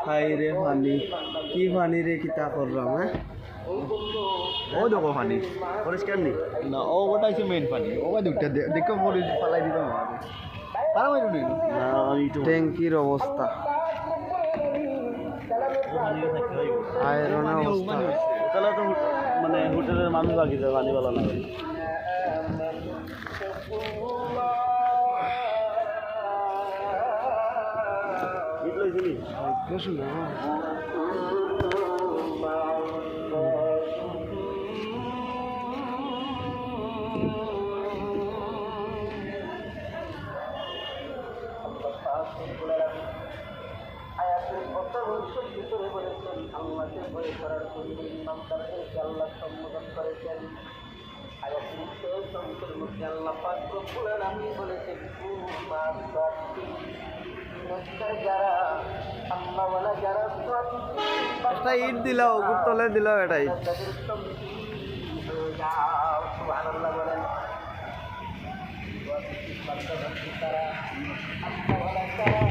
High রে পানি কি পানি রে কিতা করলাম হ্যাঁ ও দেখো পানি পরিষ্কার নেই না ও ওটা হচ্ছে মেইন পানি ও দুটা দেখো পরে পালাই দিতাম পারা মাইরু নেই না আমি তো ট্যাঙ্কির অবস্থা আয়রনের অবস্থা তাহলে তো মানে হোটেলের মানুষ বাকি যায় পানি বলা না আয়াতের কথা ভবিষ্যৎ ভিতরে বলেছেন আল্লাহকে ভয় করার জন্য ইমানদারদেরকে আল্লাহ সম্বোধন করেছেন। আয়াতের শেষ অংশের মধ্যে আল্লাহ পাক রব্বুল আলামিন বলেছেন যারা আল্লাহওয়ালা যারা একটা ইট দিলাও উপর তলে দিলাও এটাই তাদের সঙ্গে যাও সুবহানাল্লাহ বলেন তারা আল্লাহওয়ালা যারা